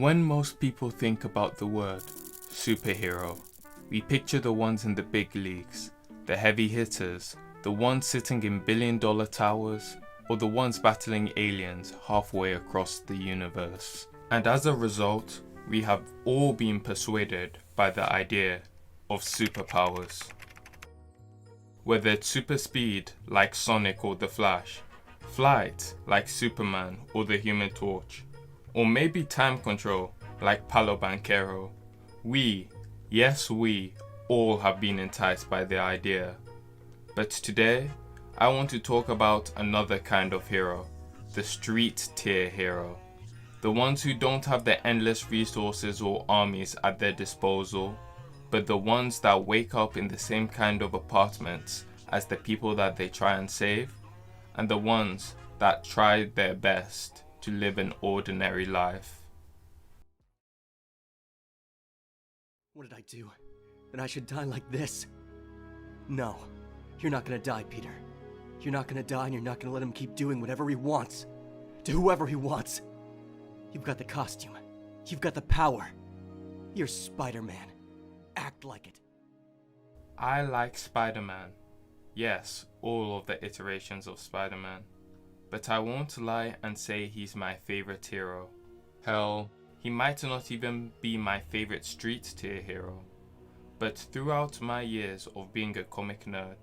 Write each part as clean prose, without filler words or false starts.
When most people think about the word superhero, we picture the ones in the big leagues, the heavy hitters, the ones sitting in billion-dollar towers, or the ones battling aliens halfway across the universe. And as a result, we have all been persuaded by the idea of superpowers. Whether it's super speed like Sonic or the Flash, flight like Superman or the Human Torch, or maybe time control like Palo Banquero, we, yes we, all have been enticed by the idea. But today, I want to talk about another kind of hero, the street tier hero. The ones who don't have the endless resources or armies at their disposal, but the ones that wake up in the same kind of apartments as the people that they try and save, and the ones that try their best to live an ordinary life. What did I do? That I should die like this? No, you're not gonna die, Peter. You're not gonna die, and you're not gonna let him keep doing whatever he wants, to whoever he wants. You've got the costume. You've got the power. You're Spider-Man. Act like it. I like Spider-Man. Yes, all of the iterations of Spider-Man. But I won't lie and say he's my favorite hero. Hell, he might not even be my favorite street tier hero. But throughout my years of being a comic nerd,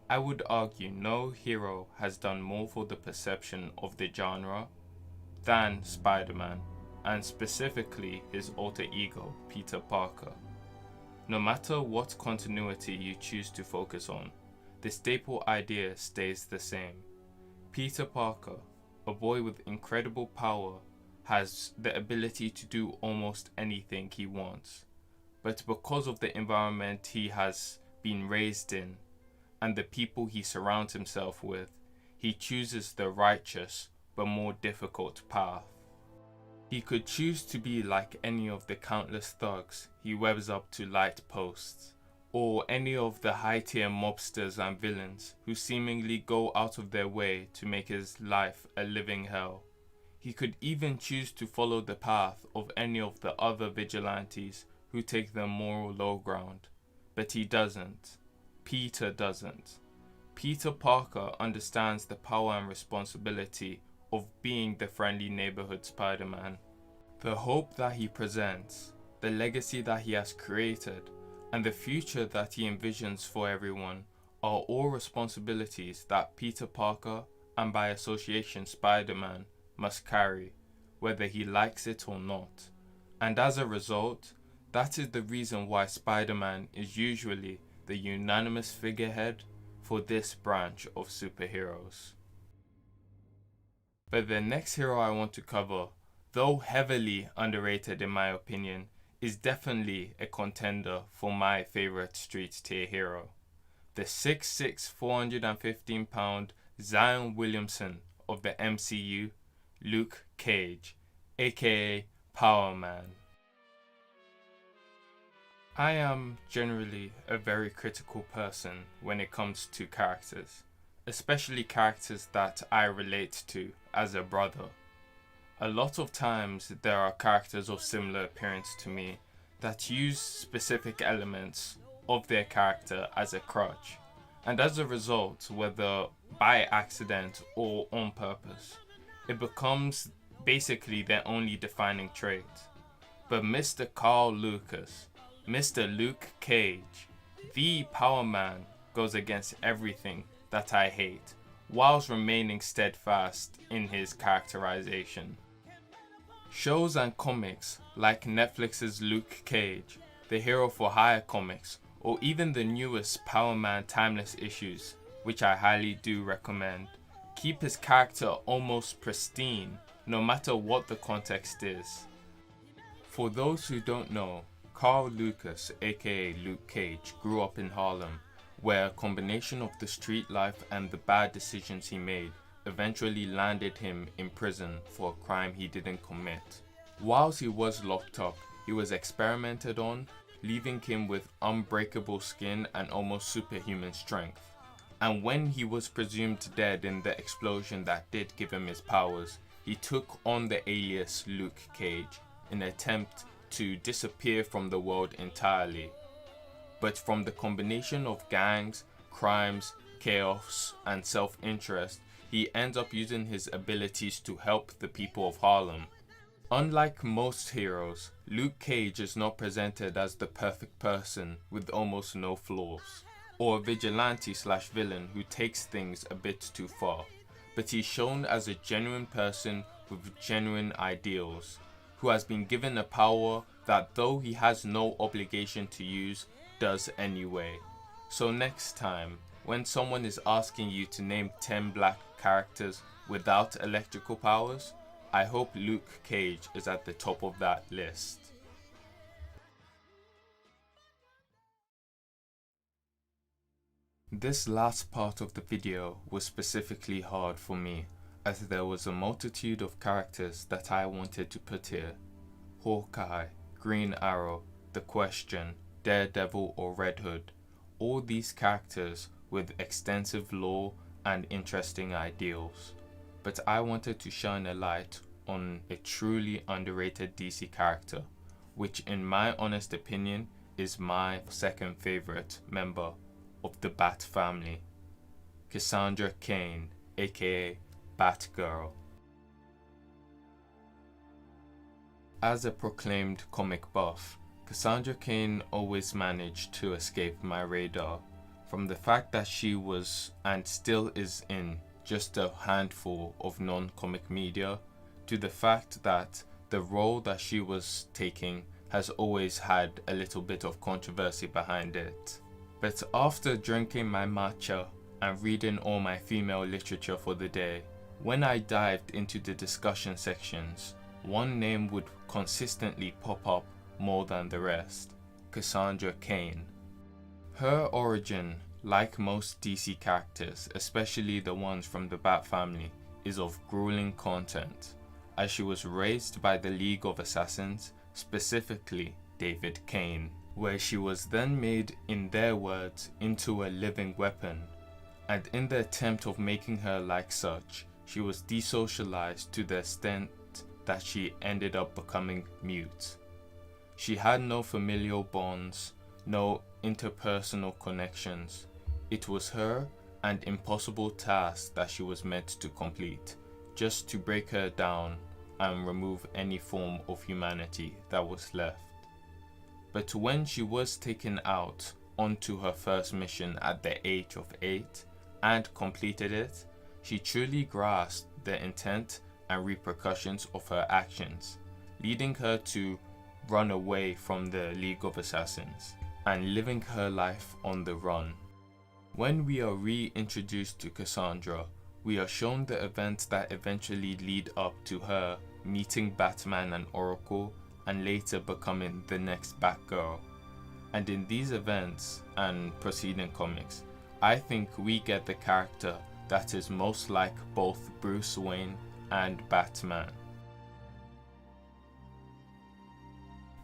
I would argue no hero has done more for the perception of the genre than Spider-Man, and specifically his alter ego, Peter Parker. No matter what continuity you choose to focus on, the staple idea stays the same. Peter Parker, a boy with incredible power, has the ability to do almost anything he wants. But because of the environment he has been raised in, and the people he surrounds himself with, he chooses the righteous but more difficult path. He could choose to be like any of the countless thugs he webs up to light posts, or any of the high-tier mobsters and villains who seemingly go out of their way to make his life a living hell. He could even choose to follow the path of any of the other vigilantes who take the moral low ground, but he doesn't. Peter doesn't. Peter Parker understands the power and responsibility of being the friendly neighborhood Spider-Man. The hope that he presents, the legacy that he has created, and the future that he envisions for everyone are all responsibilities that Peter Parker, and by association Spider-Man, must carry, whether he likes it or not. And as a result, that is the reason why Spider-Man is usually the unanimous figurehead for this branch of superheroes. But the next hero I want to cover, though heavily underrated in my opinion, is definitely a contender for my favorite street tier hero. The 6'6", 415-pound Zion Williamson of the MCU, Luke Cage, aka Power Man. I am generally a very critical person when it comes to characters, especially characters that I relate to as a brother. A lot of times there are characters of similar appearance to me that use specific elements of their character as a crutch, and as a result, whether by accident or on purpose, it becomes basically their only defining trait. But Mr. Carl Lucas, Mr. Luke Cage, the Power Man, goes against everything that I hate, whilst remaining steadfast in his characterization. Shows and comics like Netflix's Luke Cage, the Hero for Hire comics, or even the newest Power Man Timeless issues, which I highly do recommend, keep his character almost pristine, no matter what the context is. For those who don't know, Carl Lucas, aka Luke Cage, grew up in Harlem, where a combination of the street life and the bad decisions he made eventually landed him in prison for a crime he didn't commit. Whilst he was locked up, he was experimented on, leaving him with unbreakable skin and almost superhuman strength. And when he was presumed dead in the explosion that did give him his powers, he took on the alias Luke Cage, in an attempt to disappear from the world entirely. But from the combination of gangs, crimes, chaos, and self-interest, he ends up using his abilities to help the people of Harlem. Unlike most heroes, Luke Cage is not presented as the perfect person with almost no flaws, or a vigilante/villain who takes things a bit too far, but he's shown as a genuine person with genuine ideals, who has been given a power that, though he has no obligation to use, does anyway. So next time, when someone is asking you to name 10 black characters without electrical powers, I hope Luke Cage is at the top of that list. This last part of the video was specifically hard for me, as there was a multitude of characters that I wanted to put here. Hawkeye, Green Arrow, The Question, Daredevil or Red Hood, all these characters with extensive lore and interesting ideals. But I wanted to shine a light on a truly underrated DC character, which in my honest opinion is my second favorite member of the Bat family, Cassandra Cain, aka Batgirl. As a proclaimed comic buff, Cassandra Cain always managed to escape my radar, from the fact that she was and still is in just a handful of non-comic media, to the fact that the role that she was taking has always had a little bit of controversy behind it. But after drinking my matcha and reading all my female literature for the day, when I dived into the discussion sections, one name would consistently pop up more than the rest: Cassandra Cain. Her origin, like most DC characters, especially the ones from the Bat family, is of grueling content, as she was raised by the League of Assassins, specifically David Cain, where she was then made, in their words, into a living weapon, and in the attempt of making her like such, she was desocialized to the extent that she ended up becoming mute. She had no familial bonds, no interpersonal connections. It was her and impossible task that she was meant to complete, just to break her down and remove any form of humanity that was left. But when she was taken out onto her first mission at the age of 8 and completed it, she truly grasped the intent and repercussions of her actions, leading her to run away from the League of Assassins and living her life on the run. When we are reintroduced to Cassandra, we are shown the events that eventually lead up to her meeting Batman and Oracle and later becoming the next Batgirl. And in these events and preceding comics, I think we get the character that is most like both Bruce Wayne and Batman.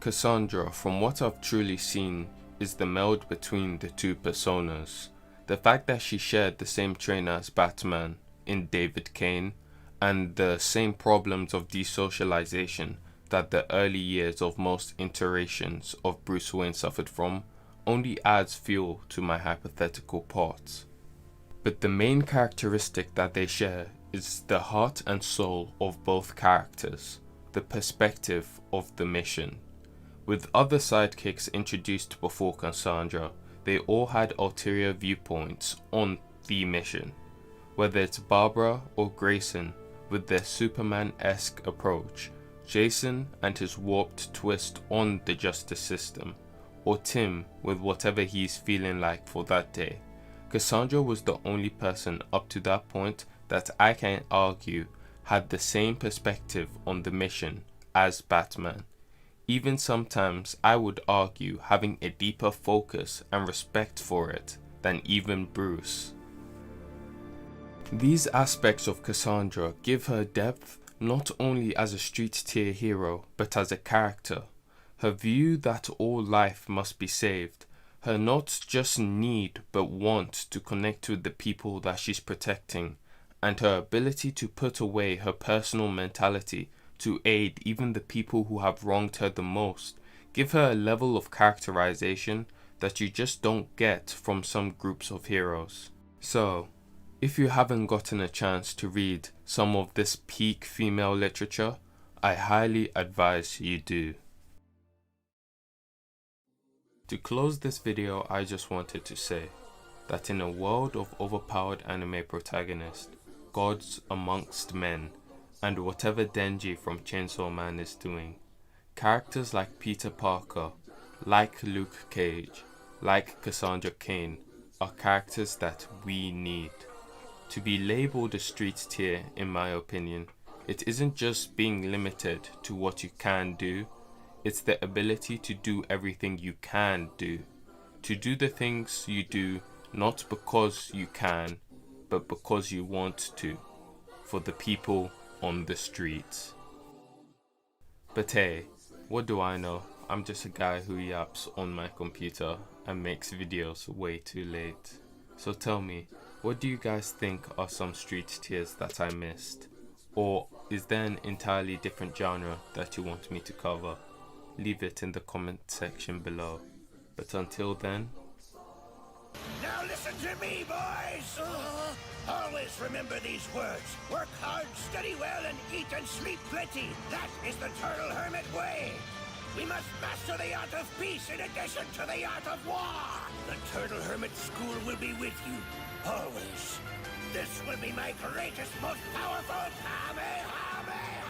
Cassandra, from what I've truly seen, is the meld between the two personas. The fact that she shared the same trainer as Batman in David Cain, and the same problems of desocialization that the early years of most iterations of Bruce Wayne suffered from, only adds fuel to my hypothetical parts. But the main characteristic that they share is the heart and soul of both characters, the perspective of the mission. With other sidekicks introduced before Cassandra, they all had ulterior viewpoints on the mission, whether it's Barbara or Grayson with their Superman-esque approach, Jason and his warped twist on the justice system, or Tim with whatever he's feeling like for that day. Cassandra was the only person up to that point that I can argue had the same perspective on the mission as Batman. Even sometimes I would argue having a deeper focus and respect for it than even Bruce. These aspects of Cassandra give her depth not only as a street tier hero but as a character. Her view that all life must be saved, her not just need but want to connect with the people that she's protecting, and her ability to put away her personal mentality to aid even the people who have wronged her the most, give her a level of characterization that you just don't get from some groups of heroes. So, if you haven't gotten a chance to read some of this peak female literature, I highly advise you do. To close this video, I just wanted to say that in a world of overpowered anime protagonists, gods amongst men, and whatever Denji from Chainsaw Man is doing, characters like Peter Parker, like Luke Cage, like Cassandra Cain are characters that we need. To be labelled a street tier, in my opinion, it isn't just being limited to what you can do, it's the ability to do everything you can do. To do the things you do not because you can, but because you want to, for the people on the streets. But hey, what do I know? I'm just a guy who yaps on my computer and makes videos way too late. So tell me, what do you guys think are some street tiers that I missed? Or is there an entirely different genre that you want me to cover? Leave it in the comment section below. But until then... Now listen to me, boys! Always remember these words. Work hard, study well, and eat and sleep plenty. That is the Turtle Hermit way. We must master the art of peace in addition to the art of war. The Turtle Hermit School will be with you, always. This will be my greatest, most powerful Kamehameha!